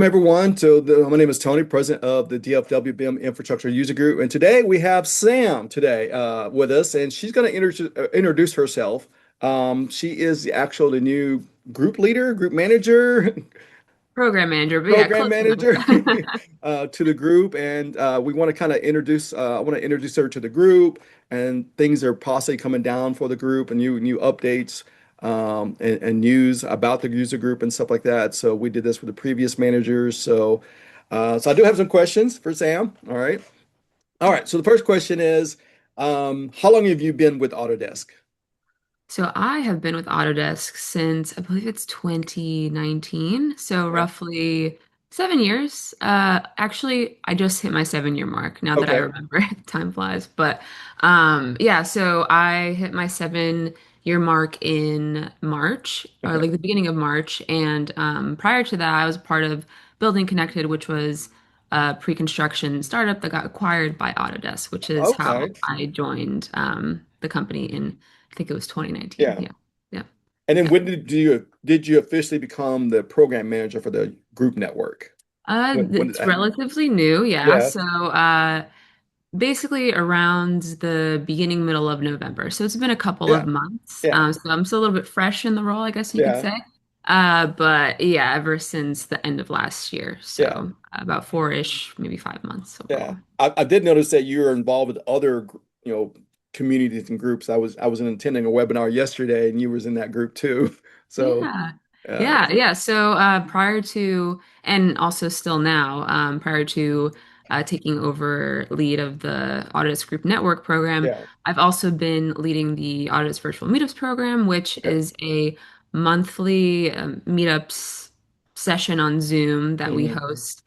everyone. My name is Tony, president of the DFW BIM Infrastructure User Group, and today we have Sam with us, and she's going to introduce herself. She is the new group leader, group manager, Program manager, but yeah, program close manager enough. to the group, and we want to kind of introduce. I want to introduce her to the group, and things are possibly coming down for the group, and new updates, and news about the user group and stuff like that. So we did this with the previous managers. So I do have some questions for Sam. All right. So the first question is, how long have you been with Autodesk? So I have been with Autodesk since I believe it's 2019, so Okay. roughly 7 years. Actually, I just hit my 7 year mark now that I Okay. remember. Time flies. But yeah, so I hit my 7 year mark in March, or Okay. like the beginning of March. And prior to that, I was part of Building Connected, which was a pre-construction startup that got acquired by Autodesk, which is how Okay. I joined the company in I think it was 2019. Yeah. Yeah. Yeah. And then Yeah. when did you officially become the program manager for the group network? When did It's that happen? relatively new. Yeah. Yeah, So, basically around the beginning, middle of November. So it's been a couple of yeah, months. yeah, So I'm still a little bit fresh in the role, I guess you could yeah, say. But yeah, ever since the end of last year. yeah, So about four-ish, maybe 5 months yeah. overall. I did notice that you were involved with other, communities and groups. I was attending a webinar yesterday, and you was in that group too. So, Yeah. uh, Yeah, yeah. So prior to, and also still now, prior to taking over lead of the Autodesk Group Network program, yeah, I've also been leading the Autodesk Virtual Meetups program, which okay, is a monthly meetups session on Zoom that we hmm, host.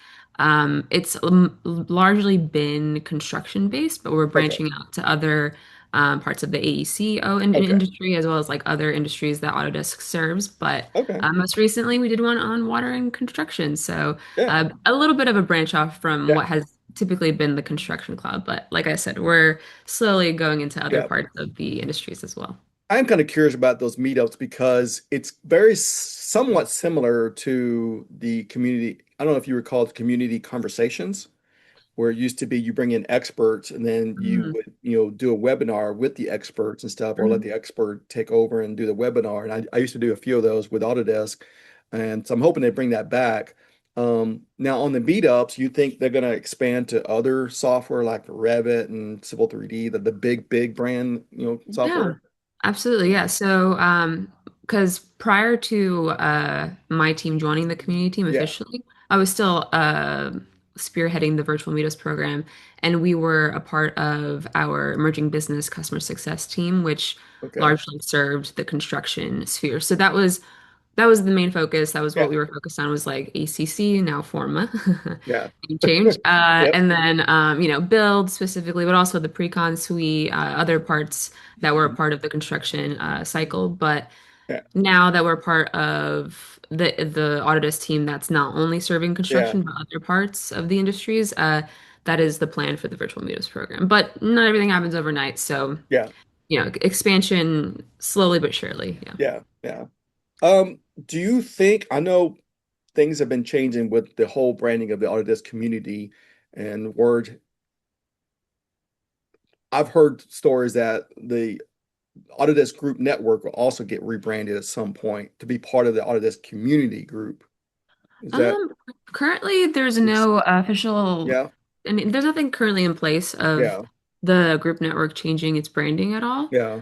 It's largely been construction based, but we're okay, branching out to other parts of the AECO okay, industry, as well as like other industries that Autodesk serves. But okay, most recently, we did one on water and construction. So yeah, a little bit of a branch off from yeah, what has typically been the construction cloud. But like I said, we're slowly going into other yeah. parts of the industries as well. I'm kind of curious about those meetups because it's very somewhat similar to the community. I don't know if you recall the community conversations, where it used to be you bring in experts and then you Mhm. would, do a webinar with the experts and stuff, or let Mhm. the expert take over and do the webinar. And I used to do a few of those with Autodesk. And so I'm hoping they bring that back. Now on the meetups, you think they're going to expand to other software like Revit and Civil 3D, the big brand, Yeah, software? absolutely. Yeah. So, because prior to my team joining the community team Yeah. officially, I was still spearheading the virtual meetups program, and we were a part of our emerging business customer success team, which Okay. largely served the construction sphere. So that was the main focus. That was what Yeah. we were focused on was like ACC, now Forma, Yeah. name change. Yep. And then, build specifically, but also the pre-con suite, other parts that were a Mhm. part of the construction cycle. But Yeah. now that we're part of the Autodesk team that's not only serving Yeah. construction, but other parts of the industries, that is the plan for the virtual meetups program. But not everything happens overnight. So, Yeah. expansion slowly but surely. Yeah. Yeah. Yeah. Do you think, I know things have been changing with the whole branding of the Autodesk community and word. I've heard stories that the Autodesk Group Network will also get rebranded at some point to be part of the Autodesk community group. Is that, Um, Currently there's it's, no official, yeah, I mean, there's nothing currently in place of yeah, the group network changing its branding at all. yeah,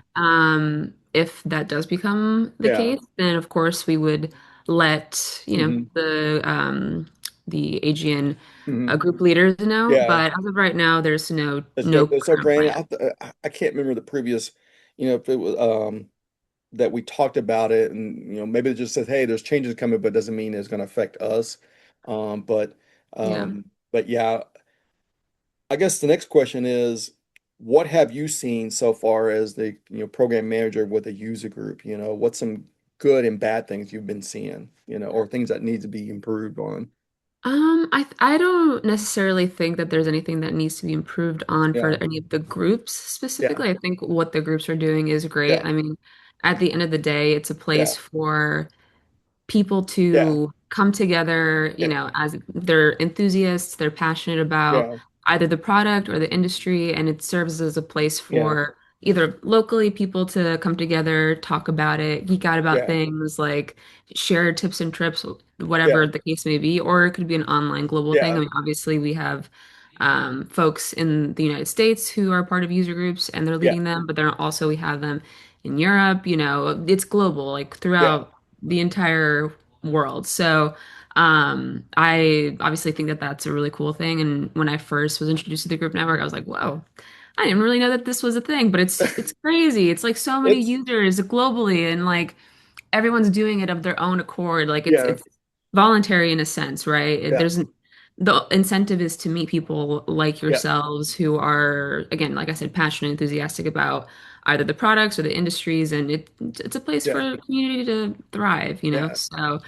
If that does become the yeah, case, then of course we would let, hmm, the AGN hmm, group leaders know. yeah. But as of right now, there's no no There's no current branding. plan. I can't remember the previous, if it was, that we talked about it, and maybe it just says, hey, there's changes coming, but doesn't mean it's going to affect us. um but Yeah. but yeah, I guess the next question is, what have you seen so far as the program manager with a user group? What's some good and bad things you've been seeing, or things that need to be improved on? I don't necessarily think that there's anything that needs to be improved on for Yeah, any of the groups yeah, specifically. I think what the groups are doing is great. yeah, I mean, at the end of the day, it's a yeah, place for people yeah, to come together, Yeah. as they're enthusiasts, they're passionate about Yeah. either the product or the industry, and it serves as a place Yeah. for either locally people to come together, talk about it, geek out about Yeah. things, like share tips and trips, Yeah. whatever the case may be, or it could be an online global thing. I Yeah. mean, obviously we have folks in the United States who are part of user groups and they're Yeah. leading them, but then also we have them in Europe, it's global, like Yeah. throughout the entire world. So I obviously think that that's a really cool thing. And when I first was introduced to the group network, I was like, whoa, I didn't really know that this was a thing, but it's crazy. It's like so many It's users globally and like everyone's doing it of their own accord. Like it's yeah. it's voluntary in a sense, right? Yeah. The incentive is to meet people like Yeah. yourselves who are, again, like I said, passionate, enthusiastic about either the products or the industries, and it's a place for Yeah. a community to thrive, Yeah. So,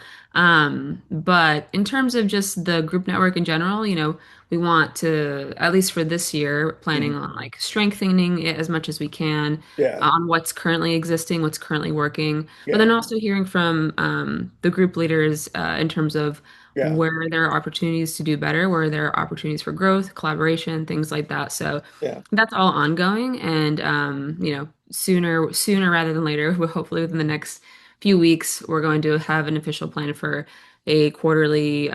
but in terms of just the group network in general, we want to, at least for this year, planning Mhm. on like strengthening it as much as we can Yeah. on what's currently existing, what's currently working, but then Yeah. also hearing from the group leaders in terms of Yeah. where there are opportunities to do better, where there are opportunities for growth, collaboration, things like that. So Yeah. that's all ongoing, and sooner rather than later, hopefully within the next few weeks, we're going to have an official plan for a quarterly,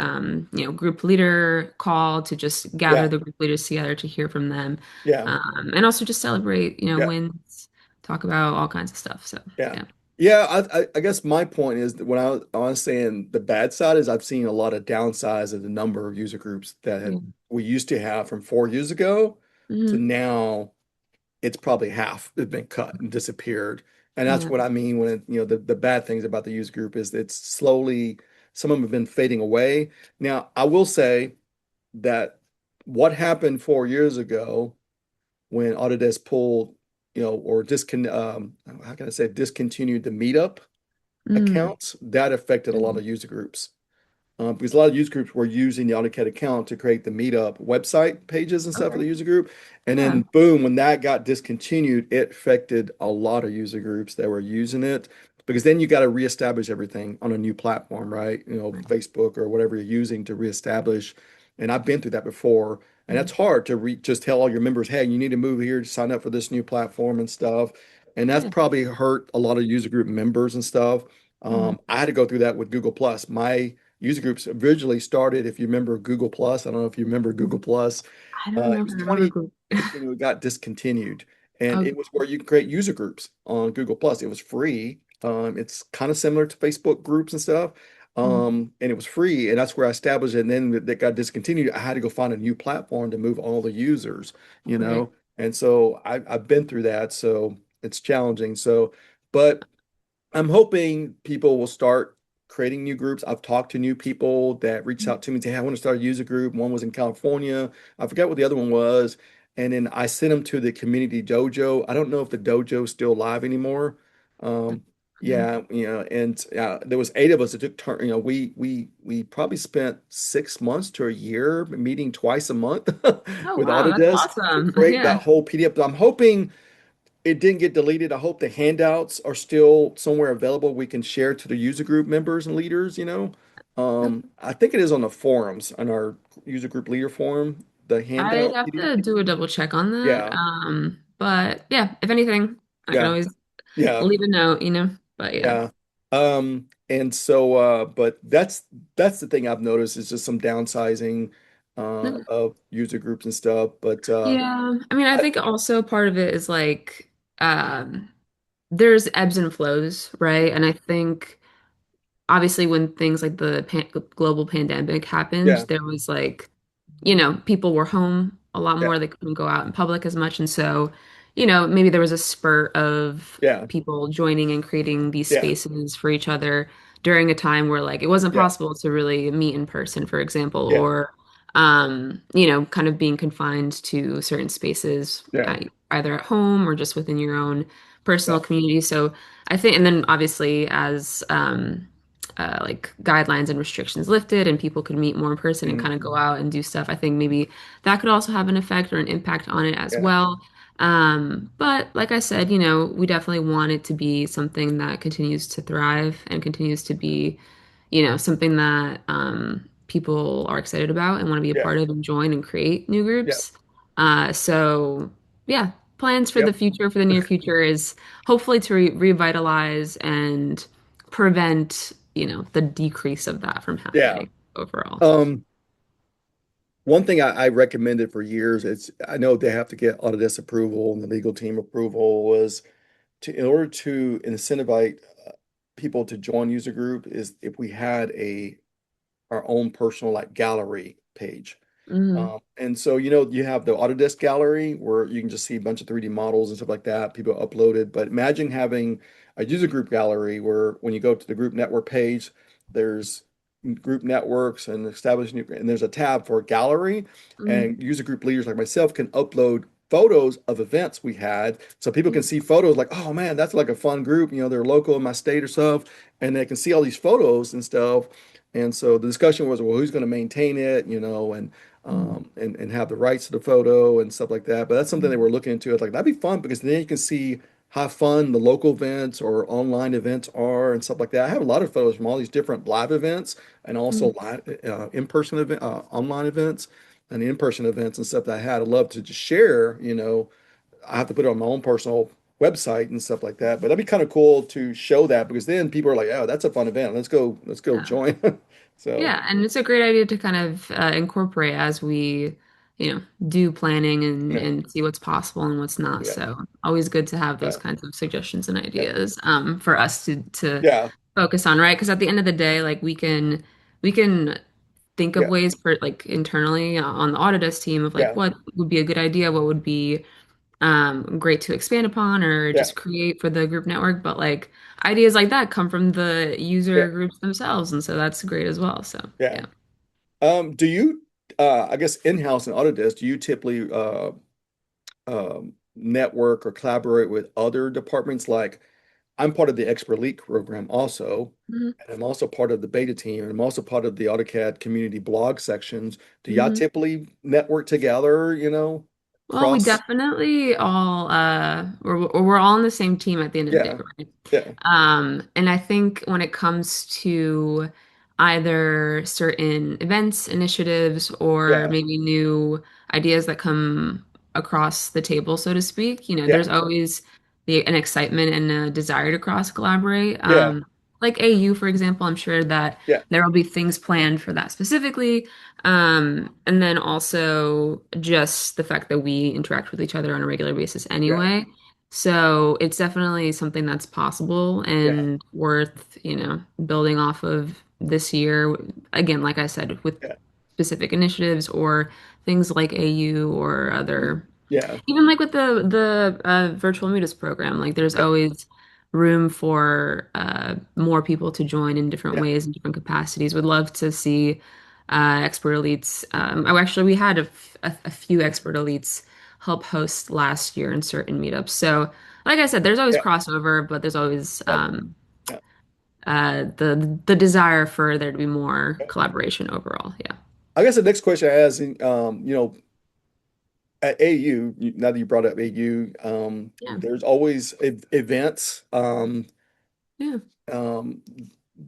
group leader call to just gather Yeah. the group leaders together to hear from them, Yeah. and also just celebrate, Yeah. wins, talk about all kinds of stuff. So Yeah. yeah. Yeah, I guess my point is that when I was saying the bad side is I've seen a lot of downsides of the number of user groups Yeah. we used to have from 4 years ago to Hmm. now it's probably half has been cut and disappeared. And that's Yeah. what I mean when the bad things about the user group is that it's slowly some of them have been fading away. Now, I will say that what happened 4 years ago when Autodesk pulled, or how can I say discontinued the meetup Mm. accounts, that affected a lot of user groups. Because a lot of user groups were using the AutoCAD account to create the meetup website pages and stuff for Okay. the user group. And Yeah. then boom, when that got discontinued, it affected a lot of user groups that were using it. Because then you got to reestablish everything on a new platform, right? Right. Facebook or whatever you're using to reestablish. And I've been through that before. And Mm. that's hard to just tell all your members, hey, you need to move here to sign up for this new platform and stuff. And that's Yeah. probably hurt a lot of user group members and stuff. Mm. I had to go through that with Google Plus. My user groups originally started, if you remember Google Plus, I don't know if you remember Google Plus, I don't know it if was I remember 20, Google. it got discontinued. And Okay. it was where you can create user groups on Google Plus. It was free. It's kind of similar to Facebook groups and stuff. Mm. And it was free. And that's where I established it. And then that got discontinued. I had to go find a new platform to move all the users, you Right. know. And so I've been through that. So it's challenging. So, but I'm hoping people will start creating new groups. I've talked to new people that reached out to me and say, hey, I want to start a user group. One was in California. I forgot what the other one was. And then I sent them to the community dojo. I don't know if the dojo is still live anymore. Um, Mm. yeah, and there was 8 of us that took turn. We probably spent 6 months to a year meeting twice a month Oh with wow, that's Autodesk to awesome. create Yeah. that whole PDF. I'm hoping it didn't get deleted. I hope the handouts are still somewhere available we can share to the user group members and leaders. I think it is on the forums, on our user group leader forum, the I'd handout have PDF. to do a double check on that. Yeah, But yeah, if anything, I can yeah, always yeah, leave a note. But yeah. yeah. And so, but that's the thing I've noticed is just some downsizing of user groups and stuff. But Yeah. I mean, I I, think also part of it is like there's ebbs and flows, right? And I think obviously when things like the global pandemic happened, yeah, there was like, people were home a lot yeah, more. They couldn't go out in public as much. And so, maybe there was a spurt of yeah, people joining and creating these yeah, spaces for each other during a time where like it wasn't yeah, possible to really meet in person, for example, yeah, or kind of being confined to certain spaces yeah, either at home or just within your own yeah. personal community. So I think, and then obviously as like guidelines and restrictions lifted and people could meet more in person and kind of Mhm. go out and do stuff. I think maybe that could also have an effect or an impact on it as Yeah. well. But like I said, we definitely want it to be something that continues to thrive and continues to be, something that people are excited about and want to be a Yeah. part of and join and create new Yeah. groups. So yeah, plans for the Yep. future, for the near future is hopefully to revitalize and prevent, the decrease of that from Yeah. happening overall. Um, One thing I recommended for years, I know they have to get Autodesk approval and the legal team approval, was in order to incentivize people to join user group is if we had our own personal like gallery page. Hmm. And so, you have the Autodesk gallery where you can just see a bunch of 3D models and stuff like that, people uploaded. But imagine having a user group gallery where when you go to the group network page, there's group networks and and there's a tab for gallery, Hmm. and user group leaders like myself can upload photos of events we had so people can see photos like, oh man, that's like a fun group, they're local in my state or stuff, and they can see all these photos and stuff. And so the discussion was, well, who's going to maintain it, and have the rights to the photo and stuff like that. But that's something they were looking into. It's like that'd be fun because then you can see how fun the local events or online events are and stuff like that. I have a lot of photos from all these different live events and also live, in-person event, online events and in-person events and stuff that I had. I'd love to just share. I have to put it on my own personal website and stuff like that. But that'd be kind of cool to show that because then people are like, oh, that's a fun event. Let's go Yeah. join. So Yeah, and it's a great idea to kind of incorporate as we, do planning and yeah, see what's possible and what's not. yeah, So always good to have those yeah, kinds of suggestions and yeah, ideas for us to yeah, focus on, right? Because at the end of the day, like we can think of yeah, ways for like internally on the Autodesk team of like yeah, what would be a good idea, what would be great to expand upon or yeah, just create for the group network. But like ideas like that come from the yeah, user groups themselves, and so that's great as well. So yeah. yeah. Do you, I guess in-house in Autodesk, do you typically network or collaborate with other departments? Like I'm part of the Expert Elite program also, Mhm. and I'm also part of the beta team, and I'm also part of the AutoCAD community blog sections. Do y'all Mhm. typically network together, Well, we cross? definitely all we're all on the same team at the end of the day, Yeah, right? yeah, And I think when it comes to either certain events, initiatives, or yeah, maybe new ideas that come across the table, so to speak, there's yeah, always an excitement and a desire to cross collaborate. yeah, Like AU, for example, I'm sure that yeah, there will be things planned for that specifically. And then also just the fact that we interact with each other on a regular basis yeah, anyway. So it's definitely something that's possible yeah, and worth, building off of this year. Again, like I said, with yeah, specific initiatives or things like AU or other, yeah, even like with the virtual mutis program, like there's yeah, always room for more people to join in different yeah. ways and different capacities. Would love to see expert elites. Oh, actually, we had a few expert elites help host last year in certain meetups. So, like I said, there's always Yeah. crossover, but there's always Yep. Yeah. the desire for there to be more collaboration overall. Yeah. I guess the next question I ask, at AU, now that you brought up AU, Yeah. there's always events Yeah. um,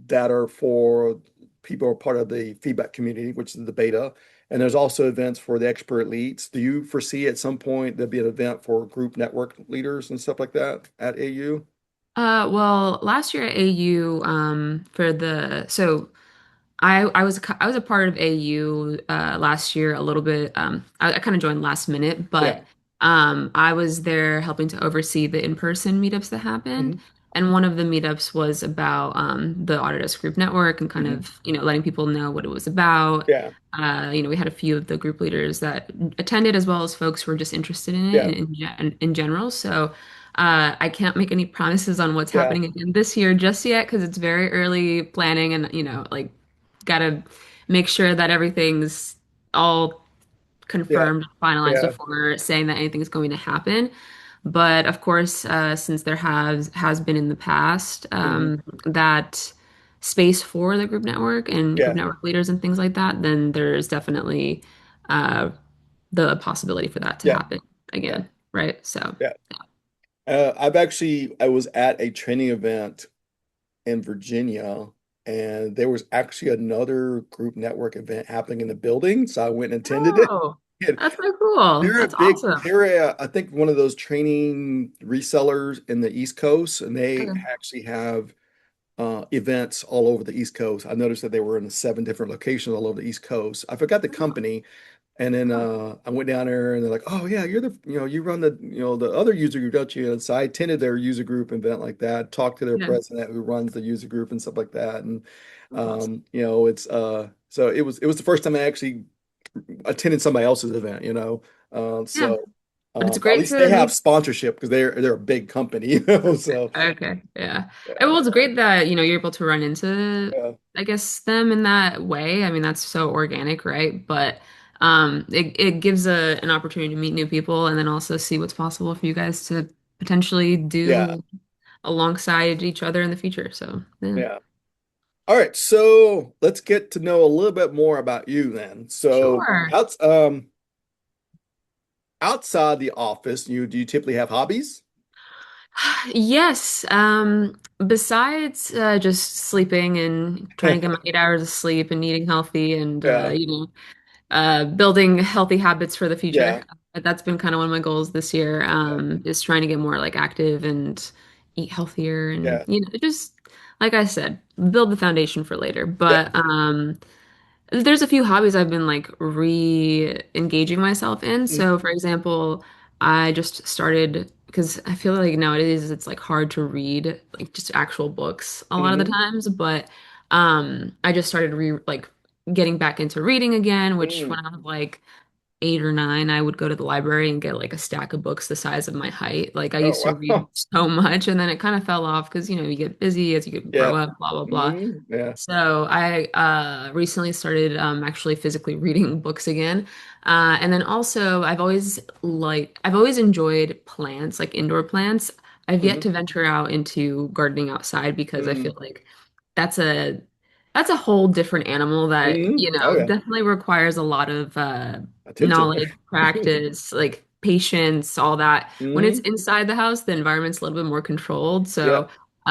that are for people who are part of the feedback community, which is the beta. And there's also events for the expert leads. Do you foresee at some point there'll be an event for group network leaders and stuff like that at AU? Well, last year at AU, for the so I was a part of AU last year a little bit. I kind of joined last minute, Yeah. but I was there helping to oversee the in-person meetups that happened. Hmm. And one of the meetups was about the Autodesk Group Network and kind Hmm. of, letting people know what it was about. Yeah. We had a few of the group leaders that attended as well as folks who were just interested in it Yeah. in general. So I can't make any promises on what's Yeah. happening again this year just yet because it's very early planning and, like gotta make sure that everything's all Yeah. confirmed, finalized Yeah. before saying that anything's going to happen. But of course, since there has been in the past Hmm. that space for the group network and group Yeah. network leaders and things like that, then there's definitely uh, the possibility for that to Yeah. happen Yeah. again, right? So, Yeah. I was at a training event in Virginia. and there was actually another group network event happening in the building, so I went and attended it. Oh, And that's so cool. they're a That's big, awesome. they're I think one of those training resellers in the East Coast, and they Okay. actually have events all over the East Coast. I noticed that they were in 7 different locations all over the East Coast. I forgot the company, and then I went down there, and they're like, "Oh yeah, you're the you run the the other user group, don't you?" And so I attended their user group event like that, talked to their Yeah, president who runs the user group and stuff like that, and that's awesome. it's so it was the first time I actually attended somebody else's event, Yeah, so but it's at great least they to have meet. sponsorship because they're a big company, so Okay, yeah. And yeah, well, it's great that, you're able to run into, yeah, I guess, them in that way. I mean, that's so organic, right? But it gives an opportunity to meet new people and then also see what's possible for you guys to potentially yeah, do alongside each other in the future. So, yeah. yeah. All right, so let's get to know a little bit more about you then. So, Sure. outside the office, do you typically have hobbies? Yes. Besides just sleeping and trying to get my 8 hours of sleep and eating healthy and Yeah, building healthy habits for the future. yeah, That's been kind of one of my goals this year, yeah, is trying to get more like active and eat healthier and yeah. just like I said, build the foundation for later. Yep. But there's a few hobbies I've been like re-engaging myself in. Mm, So, for example, I just started because I feel like nowadays it's like hard to read like just actual books a lot of the hmm times, but I just started re like getting back into reading again, which mm. when I was like 8 or 9, I would go to the library and get like a stack of books the size of my height. Like I Oh, used to read wow. so much, and then it kind of fell off because you get busy as you Yeah. grow up, blah blah blah. Yeah. So I recently started actually physically reading books again, and then also I've always enjoyed plants, like indoor plants. I've yet hmm to venture out into gardening outside because I feel hmm like that's a that's a whole different animal that, Oh, yeah. definitely requires a lot of Attention. knowledge, practice, like patience, all that. When it's hmm inside the house, the environment's a little bit more controlled. Yeah. So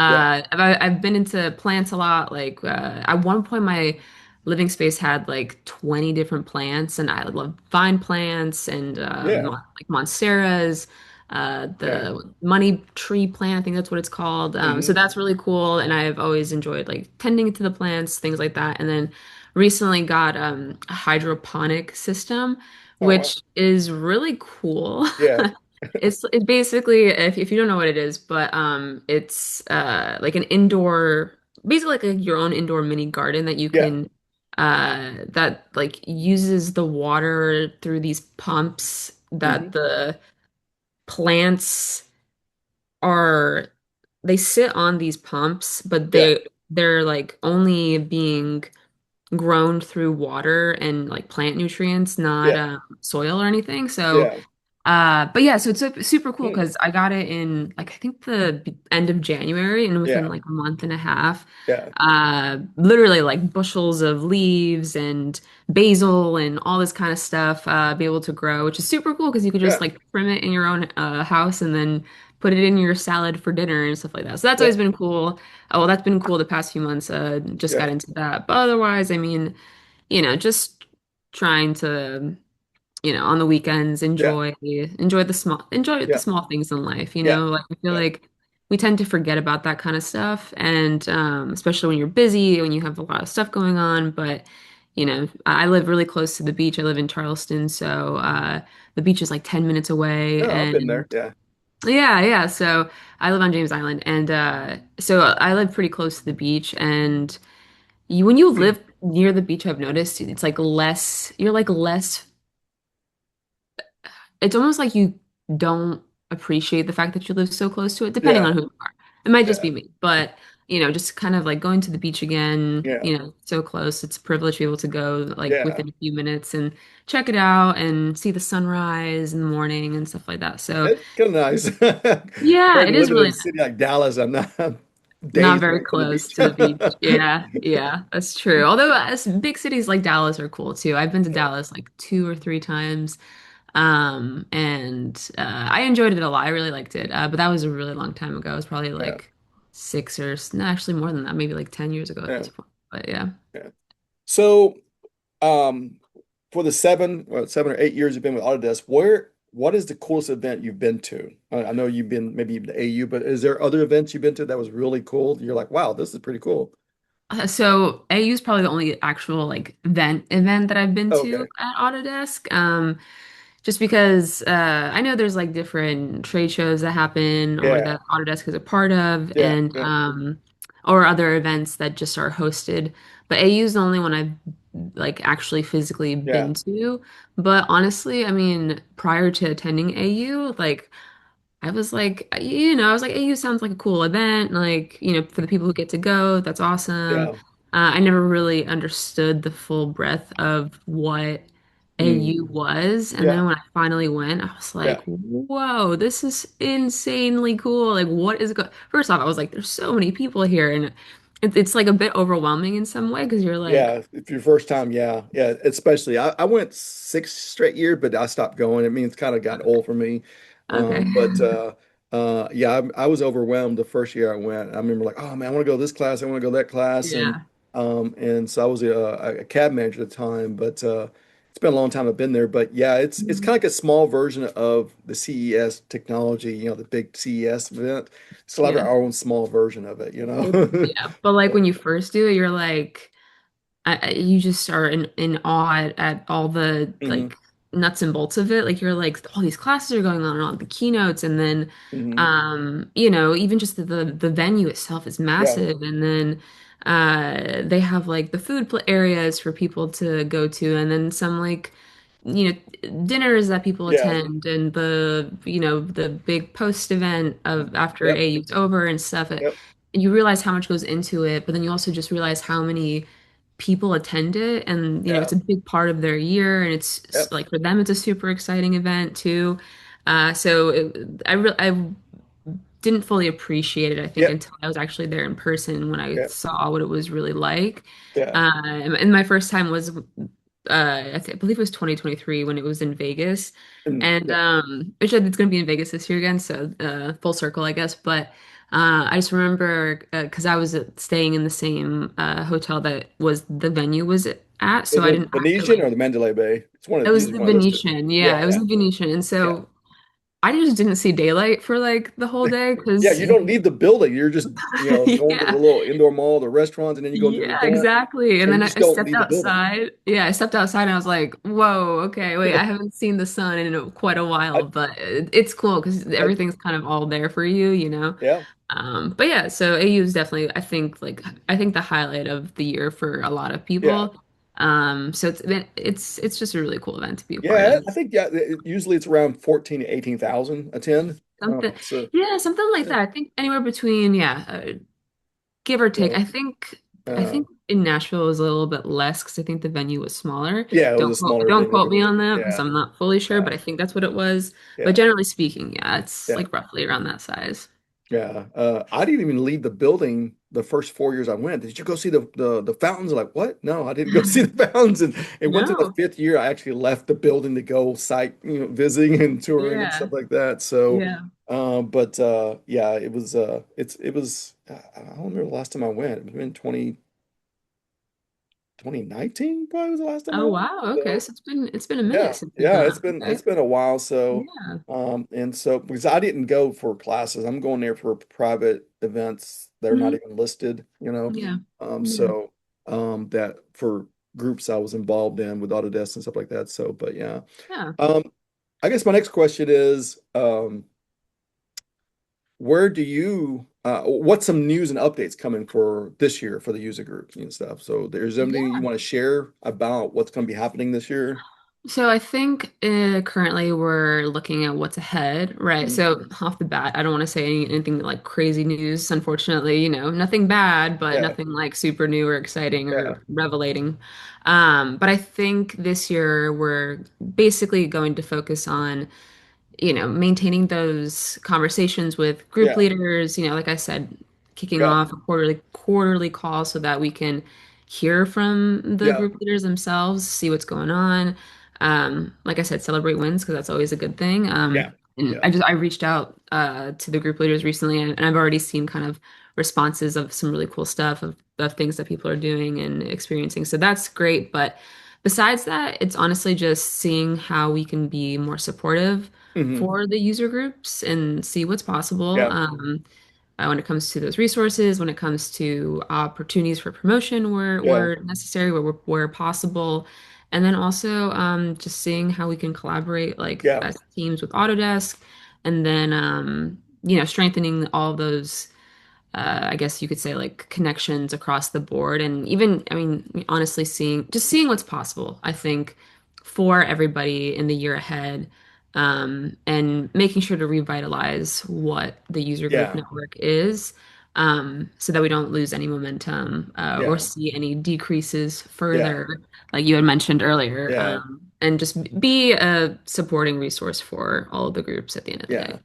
Yeah. I've been into plants a lot. Like at one point, my living space had like 20 different plants, and I love vine plants and Yeah. like monsteras, Yeah. the money tree plant. I think that's what it's called. So hmm that's really cool, and I've always enjoyed like tending to the plants, things like that. And then recently got a hydroponic system, Oh, wow. which is really cool. Yeah. It's basically if you don't know what it is, but it's like an indoor, basically like your own indoor mini garden that you Yeah. can that like uses the water through these pumps that hmm the plants are they sit on these pumps, but Yeah. they're like only being grown through water and like plant nutrients, not Yeah. soil or anything. So Yeah. but yeah, so it's super cool Mm. because I got it in like I think the end of January, and within Yeah. like a month and a half, Yeah. literally like bushels of leaves and basil and all this kind of stuff be able to grow, which is super cool because you could just Yeah. like trim it in your own house and then put it in your salad for dinner and stuff like that. So that's Yeah. always been cool. Oh, well, that's been cool the past few months. Just got Yeah. into that, but otherwise, I mean, just trying to on the weekends, Yeah. enjoy the Yeah. small things in life, Yeah. Like I feel Yeah. like we tend to forget about that kind of stuff, and especially when you're busy, when you have a lot of stuff going on. But I live really close to the beach. I live in Charleston, so the beach is like 10 minutes away, No, I've been and there. Yeah. yeah, yeah. So I live on James Island, and so I live pretty close to the beach, and when you live near the beach, I've noticed it's like less. You're like less it's almost like you don't appreciate the fact that you live so close to it, depending Yeah. on who you are. It might just Yeah. be me, but just kind of like going to the beach again, Yeah. so close. It's a privilege to be able to go like Yeah. within a few minutes and check it out and see the sunrise in the morning and stuff like that. So It's kind of nice. yeah, Compared it to is living in really a nice. city like Dallas, I'm not I'm Not days very away from the close beach. to the beach. Yeah, yeah, that's true. Although big cities like Dallas are cool too. I've been to Yeah. Dallas like 2 or 3 times. And I enjoyed it a lot. I really liked it. But that was a really long time ago. It was probably Yeah. like no, actually more than that, maybe like 10 years ago at Yeah, this point. But yeah. yeah. So, um, for the 7 or 8 years you've been with Autodesk, what is the coolest event you've been to? I know you've been maybe even to AU, but is there other events you've been to that was really cool? You're like, wow, this is pretty cool. So AU is probably the only actual like event that I've been to Okay. at Autodesk. Just because I know there's like different trade shows that happen or Yeah. that Autodesk is a part of, Yeah. and Yeah. or other events that just are hosted. But AU is the only one I've like actually physically Yeah. been to. But honestly, I mean, prior to attending AU, like I was like, I was like, AU sounds like a cool event. Like, for the people who get to go, that's awesome. Yeah. I never really understood the full breadth of what AU Mm. was. And Yeah. then when I finally went, I was like, Yeah. whoa, this is insanely cool. Like, what is go First off, I was like, there's so many people here. And it's like a bit overwhelming in some way because you're like, Yeah, if your first time, yeah, yeah, especially I went 6 straight years, but I stopped going. I mean, it's kind of got old for me. okay. But yeah, I was overwhelmed the first year I went. I remember like, oh man, I want to go this class, I want to go that class, Yeah. and so I was a cab manager at the time, but it's been a long time I've been there. But yeah, it's kind of like a small version of the CES technology, the big CES event. Still have Yeah. our own small version of it, you know. Yeah. But like when you first do it, you're like, you just are in awe at all the hmm like nuts and bolts of it. Like you're like all these classes are going on and all the keynotes, and then hmm even just the venue itself is Yeah, massive, and then they have like the food areas for people to go to, and then some like dinners that people yeah. attend, and the big post event of after Yep. AU's over and stuff. Yep. And you realize how much goes into it, but then you also just realize how many people attend it, and Yeah. it's a big part of their year, and it's Yep. like for them it's a super exciting event too. I didn't fully appreciate it, I think, Yep. until I was actually there in person when I Yep. saw what it was really like. Yeah. And my first time was I believe it was 2023 when it was in Vegas. And And yeah. which it's going to be in Vegas this year again, so full circle, I guess. But I just remember because I was staying in the same hotel that was the venue was at, so Is I it didn't have to Venetian like. or the Mandalay Bay? It's It was usually the one of those two. Venetian, yeah, Yeah. it was Yeah. the Venetian, and Yeah. so I just didn't see daylight for like the whole day Yeah. because You don't leave the building. You're just, going to the yeah. little indoor mall, the restaurants, and then you go to the Yeah, event exactly. And and you then I, just I don't stepped leave the building. outside. Yeah, I stepped outside and I was like, whoa, okay, wait, I haven't seen the sun in quite a while, I, but it's cool because I, everything's kind of all there for you. yeah. But yeah, so AU is definitely, I think the highlight of the year for a lot of Yeah. people. So it's just a really cool event to be a part Yeah. of. I think, yeah, usually it's around 14 to 18,000 attend. Something, So, yeah, something like yeah, that. I think anywhere between, yeah, give or take. yeah. I Uh, think in Nashville it was a little bit less because I think the venue was smaller. yeah, it was a smaller Don't venue. quote me on that because Yeah. I'm not fully sure, Yeah. but I think that's what it was. But Yeah. generally speaking, yeah, it's Yeah. like roughly around that size. Yeah, I didn't even leave the building the first 4 years I went. Did you go see the fountains? I'm like, what? No, I didn't go see the fountains. And went to the No. fifth year, I actually left the building to go site, visiting and touring and Yeah. stuff like that. So, Yeah. but yeah, it was. I don't remember the last time I went. It was in 2019, probably was the last time I Oh went. wow. Okay. So. So it's been a minute Yeah, since you've yeah, gone. it's Okay. been a while. So, Yeah. and so because I didn't go for classes, I'm going there for private events that are not Mhm. even listed, Yeah. Yeah. so that for groups I was involved in with Autodesk and stuff like that. So, but yeah, Yeah. um, I guess my next question is, where do you, what's some news and updates coming for this year for the user groups and stuff? So, there's anything you Yeah. want to share about what's going to be happening this year? So I think currently we're looking at what's ahead, right? Mhm. So off the bat, I don't want to say anything like crazy news, unfortunately, nothing bad, but Yeah, nothing like super new or exciting yeah, or revelating. But I think this year we're basically going to focus on maintaining those conversations with group yeah, leaders, like I said, kicking yeah. off a quarterly call so that we can hear from the Yeah, group leaders themselves, see what's going on. Like I said, celebrate wins because that's always a good thing. yeah, And yeah, I reached out to the group leaders recently, and I've already seen kind of responses of some really cool stuff of things that people are doing and experiencing. So that's great. But besides that, it's honestly just seeing how we can be more supportive Hmm. for the user groups and see what's possible. Yeah. When it comes to those resources, when it comes to opportunities for promotion Yeah. where necessary, where possible, and then also just seeing how we can collaborate like Yeah. as teams with Autodesk, and then strengthening all of those I guess you could say like connections across the board. And even, I mean, honestly, seeing what's possible, I think, for everybody in the year ahead, and making sure to revitalize what the user group Yeah. network is, so that we don't lose any momentum, or Yeah. see any decreases Yeah. further, like you had mentioned earlier, Yeah. and just be a supporting resource for all of the groups at the end of the Yeah. day.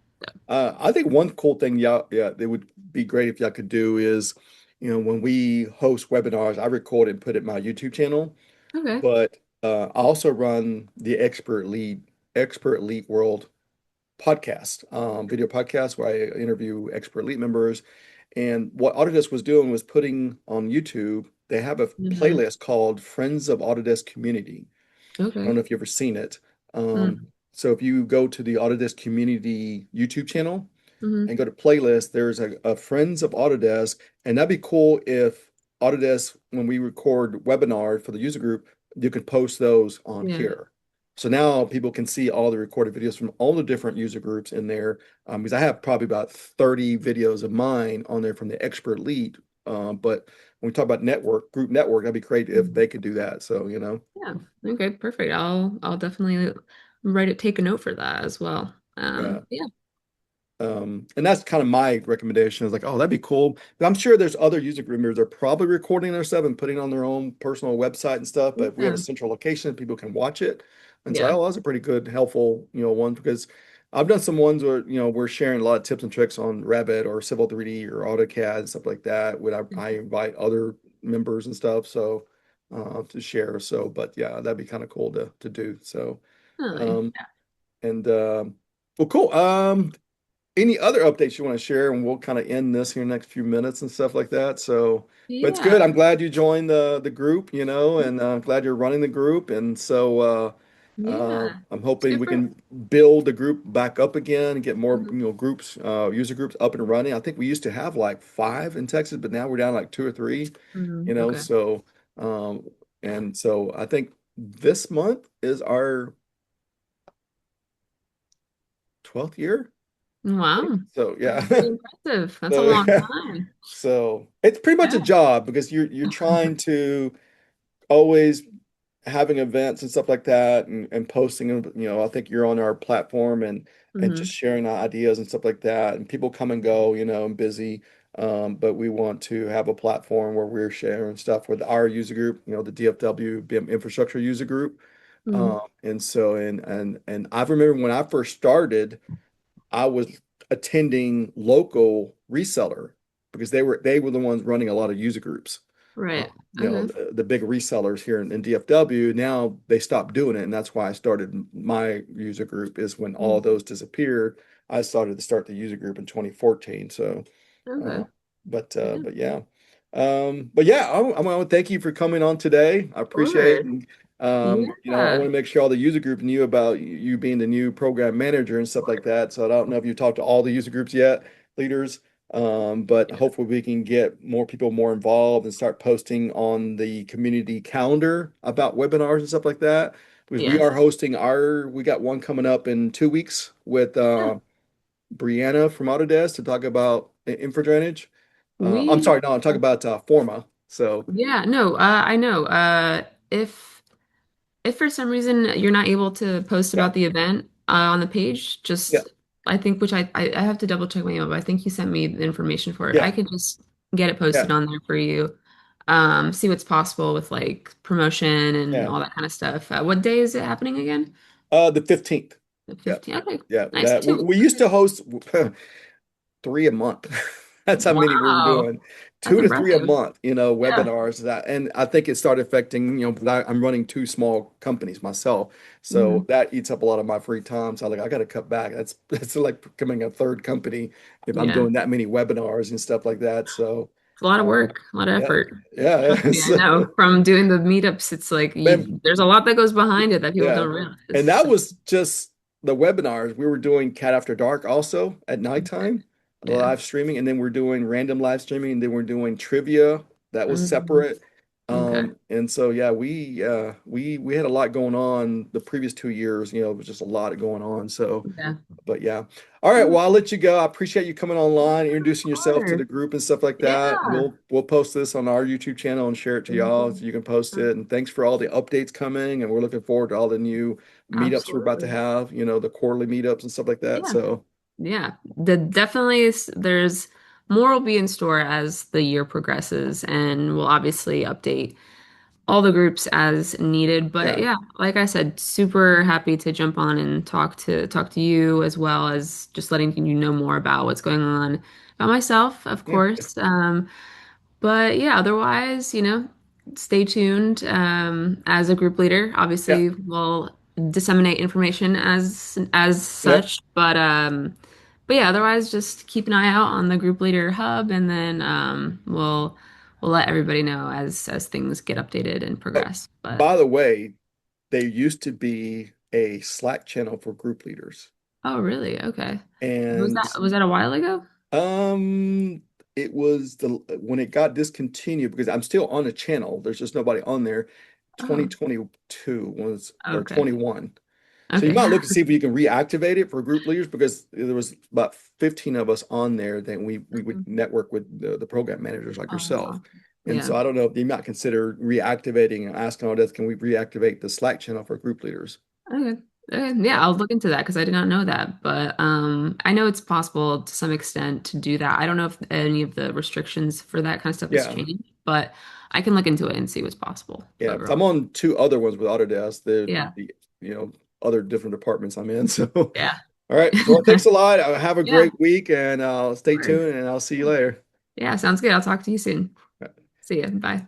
So, I think one cool thing, yeah, yeah, it would be great if y'all could do is, when we host webinars, I record and put it in my YouTube channel, okay. but I also run the Expert Elite World podcast, video podcast where I interview Expert Elite members. And what Autodesk was doing was putting on YouTube, they have a Hmm. playlist called Friends of Autodesk Community. I don't Okay. know if you've ever seen it. Mm. So if you go to the Autodesk Community YouTube channel, Hmm. and go to playlist, there's a Friends of Autodesk, and that'd be cool if Autodesk, when we record webinar for the user group, you can post those on Yeah. here. So now people can see all the recorded videos from all the different user groups in there. Because I have probably about 30 videos of mine on there from the Expert Lead. But when we talk about group network, that'd be great if Mhm. they could do that. So, Yeah. Okay, perfect. I'll definitely take a note for that as well. yeah. Yeah. And that's kind of my recommendation is like, oh, that'd be cool. But I'm sure there's other user group members. They're probably recording their stuff and putting it on their own personal website and stuff. But if we have a Yeah. central location, people can watch it. And so, Yeah. oh, that's a pretty good, helpful, one because I've done some ones where, we're sharing a lot of tips and tricks on Revit or Civil 3D or AutoCAD and stuff like that. When I invite other members and stuff, so to share. So, but yeah, that'd be kind of cool to do. So, Definitely. um, and well, cool. Any other updates you want to share, and we'll kind of end this here in the next few minutes and stuff like that. So, but it's good. Yeah. I'm glad you joined the group, and I'm glad you're running the group. And so Yeah. I'm It's hoping good we for. can build the group back up again and get more, Mhm. groups, user groups up and running. I think we used to have like five in Texas, but now we're down like two or three, Mhm. Okay. so um, and so I think this month is our 12th year. I think. Wow. So That's yeah. pretty impressive. That's a So long yeah. time. So it's pretty much a Yeah. job because you're trying to always having events and stuff like that and posting them. I think you're on our platform and just Hmm. sharing ideas and stuff like that. And people come and go, and busy. But we want to have a platform where we're sharing stuff with our user group, the DFW BIM infrastructure user group. Hmm. And so and I remember when I first started. I was attending local reseller because they were the ones running a lot of user groups. Right. Okay. The big resellers here in DFW. Now they stopped doing it, and that's why I started my user group. Is when all Mhm. those disappeared, I started to start the user group in 2014. So, uh, Okay. but Yeah. but yeah, but yeah, I want to thank you for coming on today. I Of appreciate it. course. And, I want Yeah. to make sure all the user group knew about you being the new program manager and stuff like that. So I don't know if you talked to all the user groups yet, leaders, but Yeah. hopefully we can get more people more involved and start posting on the community calendar about webinars and stuff like that. Because we are Yes. hosting we got one coming up in 2 weeks with Yeah. Brianna from Autodesk to talk about infra drainage. I'm We sorry, no, I'm talking about Forma. So Yeah, no, I know. If for some reason you're not able to post yeah, about the event on the page, yeah, just I think which I have to double check my email, but I think you sent me the information for it. I yeah, could just get it yeah, posted on there for you. See what's possible with like promotion and yeah. all that kind of stuff. What day is it happening again? The 15th. The Yeah, 15th. Okay, yeah. nice. That we, Two. we used Okay. to host three a month. That's how many we were Wow. doing. That's 2 to 3 a impressive. month, Yeah. webinars that, and I think it started affecting, because I'm running two small companies myself. So Mhm. that eats up a lot of my free time. So I got to cut back. That's like becoming a third company if I'm Yeah. doing that many webinars and stuff like that. So, It's a lot of uh, work, a lot of yeah, effort. yeah, Trust yeah. me, I know. From doing the meetups, it's like Man, there's a lot that goes behind it that people yeah. don't And realize. that So, was just the webinars. We were doing Cat After Dark also at nighttime, yeah. live streaming, and then we're doing random live streaming, and then we're doing trivia that was Mhm. separate. Okay. And so yeah, we had a lot going on the previous 2 years, it was just a lot going on. So Yeah. but yeah. All right. Oh, Well, I'll let you go. I appreciate you coming online, of introducing yourself to course. the group and stuff like that. Yeah. We'll post this on our YouTube channel and share it to y'all so Mhm. you can post it. And thanks for all the updates coming. And we're looking forward to all the new meetups we're about to Absolutely. have, the quarterly meetups and stuff like that. Yeah. So Yeah. There's more will be in store as the year progresses, and we'll obviously update all the groups as needed. But yeah. yeah, like I said, super happy to jump on and talk to you as well as just letting you know more about what's going on about myself, of Yeah. course. But yeah, otherwise, stay tuned. As a group leader, Yeah. obviously, we'll disseminate information as Yep. such. But yeah, otherwise, just keep an eye out on the group leader hub, and then we'll let everybody know as things get updated and Oh, progress. But by the way, there used to be a Slack channel for group leaders. oh, really? Okay. Was And that was that a while ago? Um, it was the when it got discontinued because I'm still on the channel. There's just nobody on there. Oh, 2022 was or okay. 21. So you Okay. might look to see if you can reactivate it for group leaders because there was about 15 of us on there that we would network with the program managers like Oh, that's yourself. awesome. And Yeah. so I don't know if you might consider reactivating and asking Autodesk, can we reactivate the Slack channel for group leaders? Okay. Okay. Yeah, Yeah. I'll look into that because I did not know that. But I know it's possible to some extent to do that. I don't know if any of the restrictions for that kind of stuff has Yeah. changed, but I can look into it and see what's possible. Yeah, But I'm on two other ones with Autodesk. yeah. The you know other different departments I'm in. So, Yeah. all right. Well, thanks a lot. Have a Yeah. great week, and stay Word. tuned. And I'll see you later. Yeah, sounds good. I'll talk to you soon. See you. Bye.